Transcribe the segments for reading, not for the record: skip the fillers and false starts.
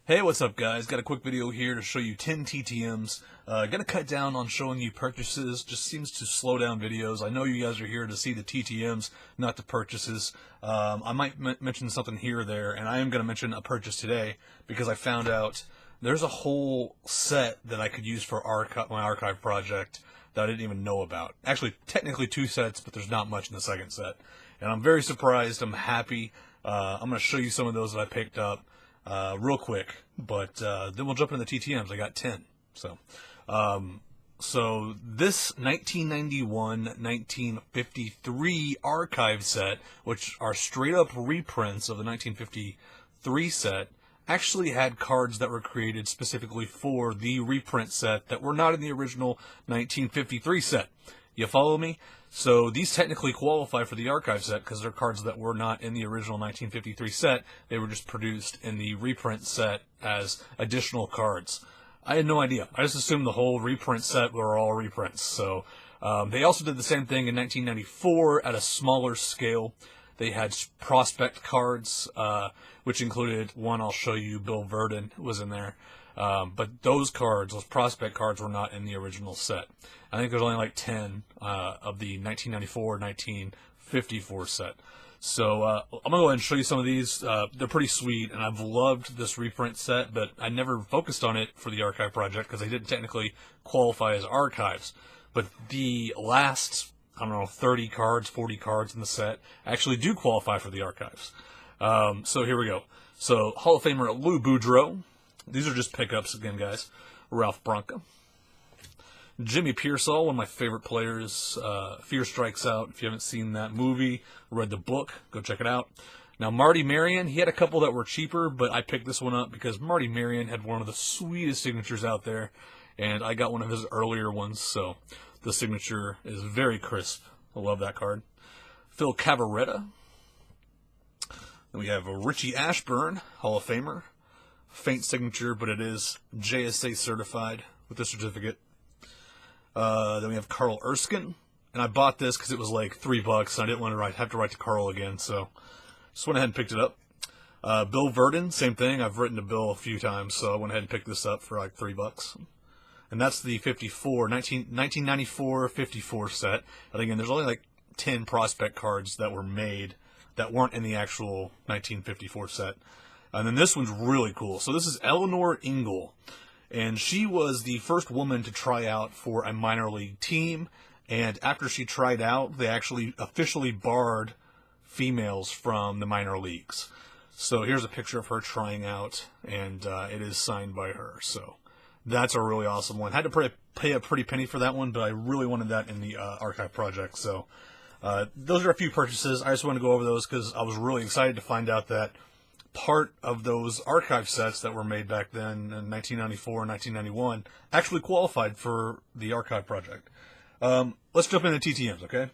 Hey, what's up guys? Got a quick video here to show you 10 TTMs. Gonna cut down on showing you purchases, just seems to slow down videos. I know you guys are here to see the TTMs, not the purchases. I might mention something here or there, and I am gonna mention a purchase today because I found out there's a whole set that I could use for my archive project that I didn't even know about. Actually, technically 2 sets, but there's not much in the second set. And I'm very surprised, I'm happy. I'm gonna show you some of those that I picked up. Real quick, but then we'll jump into the TTMs. I got 10. So this 1991-1953 archive set, which are straight up reprints of the 1953 set, actually had cards that were created specifically for the reprint set that were not in the original 1953 set. You follow me? So these technically qualify for the archive set because they're cards that were not in the original 1953 set. They were just produced in the reprint set as additional cards. I had no idea. I just assumed the whole reprint set were all reprints. So they also did the same thing in 1994 at a smaller scale. They had prospect cards, which included one I'll show you. Bill Verdon was in there. But those prospect cards, were not in the original set. I think there's only like 10 of the 1994-1954 set. So I'm going to go ahead and show you some of these. They're pretty sweet, and I've loved this reprint set, but I never focused on it for the archive project because they didn't technically qualify as archives. But the last, 30 cards, 40 cards in the set actually do qualify for the archives. So here we go. So Hall of Famer Lou Boudreau. These are just pickups again, guys. Ralph Branca. Jimmy Pearsall, one of my favorite players. Fear Strikes Out. If you haven't seen that movie, read the book, go check it out. Now, Marty Marion, he had a couple that were cheaper, but I picked this one up because Marty Marion had one of the sweetest signatures out there, and I got one of his earlier ones, so the signature is very crisp. I love that card. Phil Cavaretta. Then we have Richie Ashburn, Hall of Famer. Faint signature, but it is JSA certified with the certificate. Then we have Carl Erskine, and I bought this because it was like $3, and I didn't want to have to write to Carl again, so just went ahead and picked it up. Bill Verdon, same thing. I've written to Bill a few times, so I went ahead and picked this up for like $3. And that's the 1994-54 set. And again, there's only like 10 prospect cards that were made that weren't in the actual 1954 set. And then this one's really cool. So this is Eleanor Engel, and she was the first woman to try out for a minor league team, and after she tried out, they actually officially barred females from the minor leagues. So here's a picture of her trying out, and it is signed by her. So that's a really awesome one. Had to pay a pretty penny for that one, but I really wanted that in the archive project. So those are a few purchases. I just want to go over those because I was really excited to find out that part of those archive sets that were made back then in 1994 and 1991 actually qualified for the archive project. Let's jump into TTMs, okay?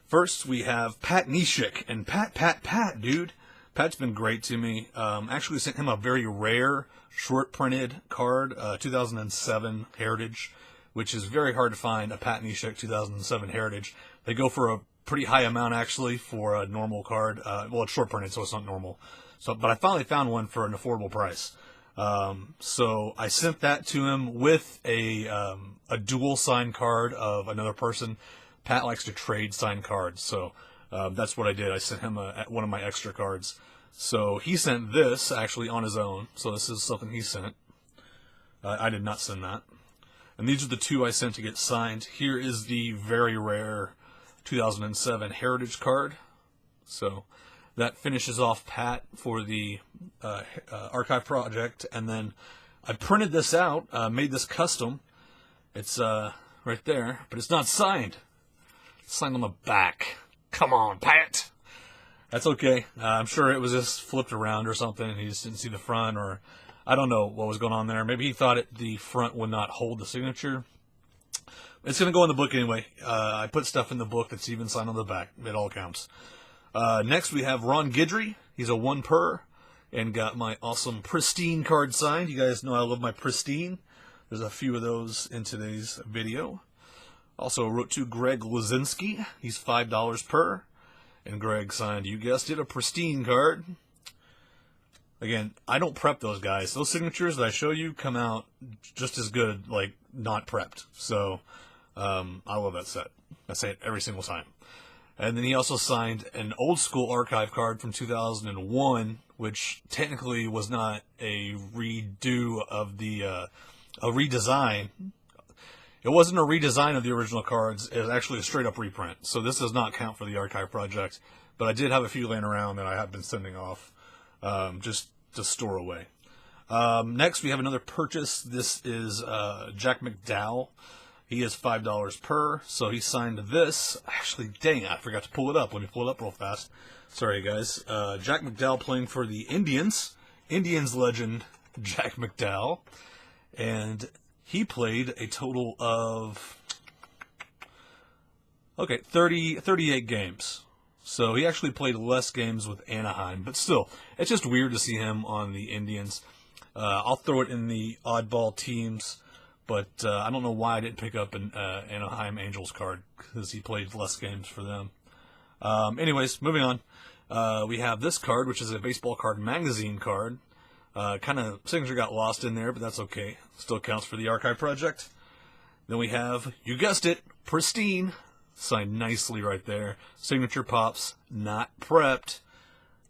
First, we have Pat Neshek, and Pat, dude. Pat's been great to me. Actually sent him a very rare short printed card, 2007 Heritage, which is very hard to find, a Pat Neshek 2007 Heritage. They go for a pretty high amount, actually, for a normal card. Well, it's short printed, so it's not normal. But I finally found one for an affordable price. So I sent that to him with a dual signed card of another person. Pat likes to trade signed cards, so that's what I did. I sent him one of my extra cards. So he sent this actually on his own. So this is something he sent. I did not send that. And these are the 2 I sent to get signed. Here is the very rare 2007 Heritage card. So that finishes off Pat for the archive project, and then I printed this out, made this custom. It's right there, but it's not signed. It's signed on the back. Come on, Pat. That's okay. I'm sure it was just flipped around or something, and he just didn't see the front, or I don't know what was going on there. Maybe he thought the front would not hold the signature. It's going to go in the book anyway. I put stuff in the book that's even signed on the back. It all counts. Next, we have Ron Guidry. He's a 1 per, and got my awesome pristine card signed. You guys know I love my pristine. There's a few of those in today's video. Also wrote to Greg Lazinski. He's $5 per. And Greg signed, you guessed it, a pristine card. Again, I don't prep those guys. Those signatures that I show you come out just as good, like, not prepped. So, I love that set. I say it every single time. And then he also signed an old school archive card from 2001, which technically was not a redo of the, a redesign. It wasn't a redesign of the original cards. It was actually a straight up reprint. So this does not count for the archive project. But I did have a few laying around that I have been sending off, just to store away. Next, we have another purchase. This is Jack McDowell. He is $5 per, so he signed this. Actually, dang, I forgot to pull it up. Let me pull it up real fast. Sorry, guys. Jack McDowell playing for the Indians. Indians legend, Jack McDowell. And he played a total of, 38 games. So he actually played less games with Anaheim, but still, it's just weird to see him on the Indians. I'll throw it in the oddball teams, but I don't know why I didn't pick up an Anaheim Angels card, because he played less games for them. Anyways, moving on. We have this card, which is a baseball card magazine card. Kind of signature got lost in there, but that's okay. Still counts for the archive project. Then we have, you guessed it, Pristine. Signed nicely right there. Signature pops, not prepped.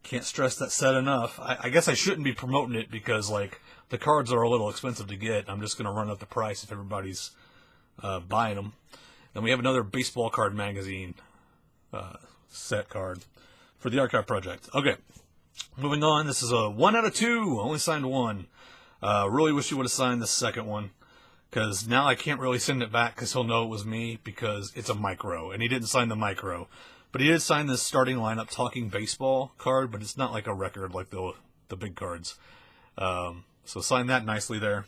Can't stress that set enough. I guess I shouldn't be promoting it because, like, the cards are a little expensive to get. I'm just going to run up the price if everybody's buying them. Then we have another baseball card magazine set card for the archive project. Okay, moving on. This is a 1 out of 2. Only signed 1. Really wish you would have signed the second one, because now I can't really send it back because he'll know it was me because it's a micro, and he didn't sign the micro. But he did sign this starting lineup Talking Baseball card, but it's not like a record like the big cards. So sign that nicely there.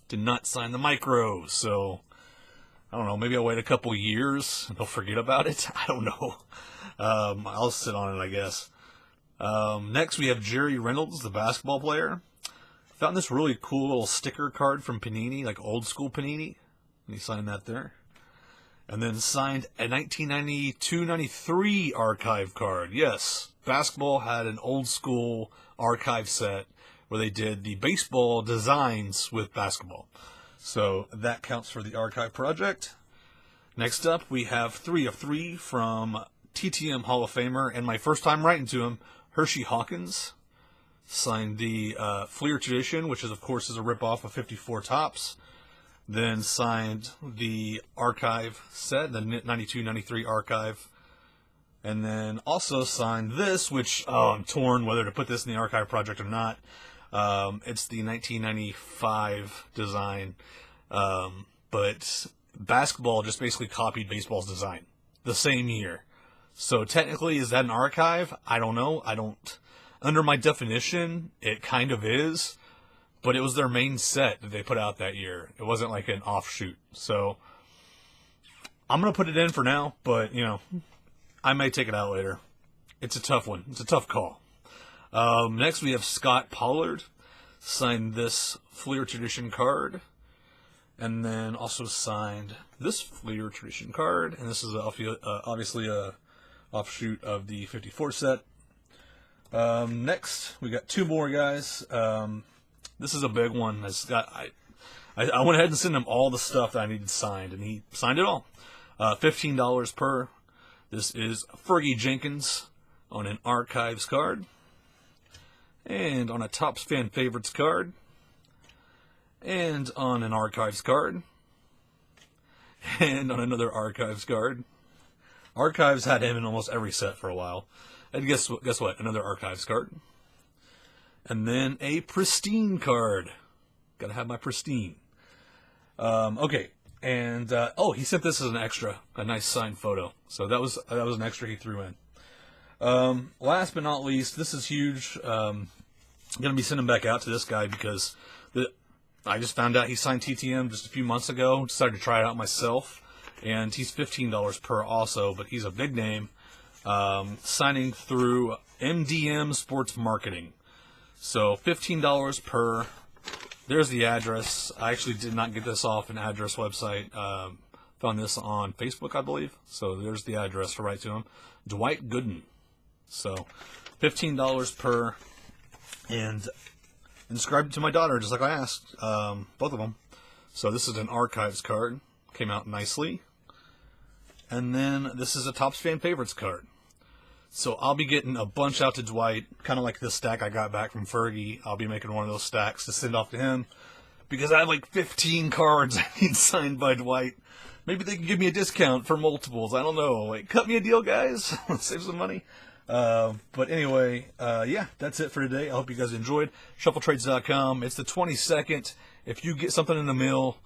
Did not sign the micro, so I don't know, maybe I'll wait a couple years and they'll forget about it. I don't know. I'll sit on it, I guess. Next we have Jerry Reynolds, the basketball player. Found this really cool little sticker card from Panini, like old school Panini. And he signed that there. And then signed a 1992-93 archive card. Yes, basketball had an old school archive set where they did the baseball designs with basketball. So that counts for the archive project. Next up, we have 3 of 3 from TTM Hall of Famer, and my first time writing to him, Hershey Hawkins. Signed the Fleer Tradition, which is, of course, is a ripoff of 54 Tops. Then signed the archive set, the 92-93 archive. And then also signed this, which, I'm torn whether to put this in the archive project or not. It's the 1995 design. But basketball just basically copied baseball's design the same year. So technically, is that an archive? I don't know. Under my definition, it kind of is. But it was their main set that they put out that year. It wasn't like an offshoot. So I'm going to put it in for now, but, I may take it out later. It's a tough one. It's a tough call. Next, we have Scott Pollard. Signed this Fleer Tradition card. And then also signed this Fleer Tradition card. And this is obviously a offshoot of the 54 set. Next, we got 2 more guys. This is a big one. I went ahead and sent him all the stuff that I needed signed, and he signed it all. $15 per. This is Fergie Jenkins on an Archives card, and on a Topps Fan Favorites card, and on an Archives card, and on another Archives card. Archives had him in almost every set for a while. And guess what? Another Archives card. And then a Pristine card. Gotta have my Pristine. Okay. And, he sent this as an extra. A nice signed photo. So that was an extra he threw in. Last but not least, this is huge. I'm gonna be sending back out to this guy because I just found out he signed TTM just a few months ago. Decided to try it out myself. And he's $15 per also, but he's a big name. Signing through MDM Sports Marketing. So $15 per. There's the address. I actually did not get this off an address website. Found this on Facebook, I believe. So there's the address to write to him. Dwight Gooden. So $15 per. and inscribed it to my daughter, just like I asked, both of them. So this is an Archives card. Came out nicely. And then this is a Topps Fan Favorites card. So I'll be getting a bunch out to Dwight, kind of like this stack I got back from Fergie. I'll be making one of those stacks to send off to him, because I have like 15 cards I need signed by Dwight. Maybe they can give me a discount for multiples. I don't know. Like, cut me a deal, guys. Save some money. But anyway, yeah, that's it for today. I hope you guys enjoyed. ShuffleTrades.com. It's the 22nd. If you get something in the mail,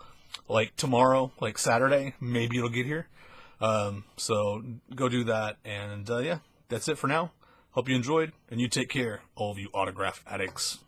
like tomorrow, like Saturday, maybe it'll get here. So go do that. And, yeah, that's it for now. Hope you enjoyed, and you take care, all of you autograph addicts.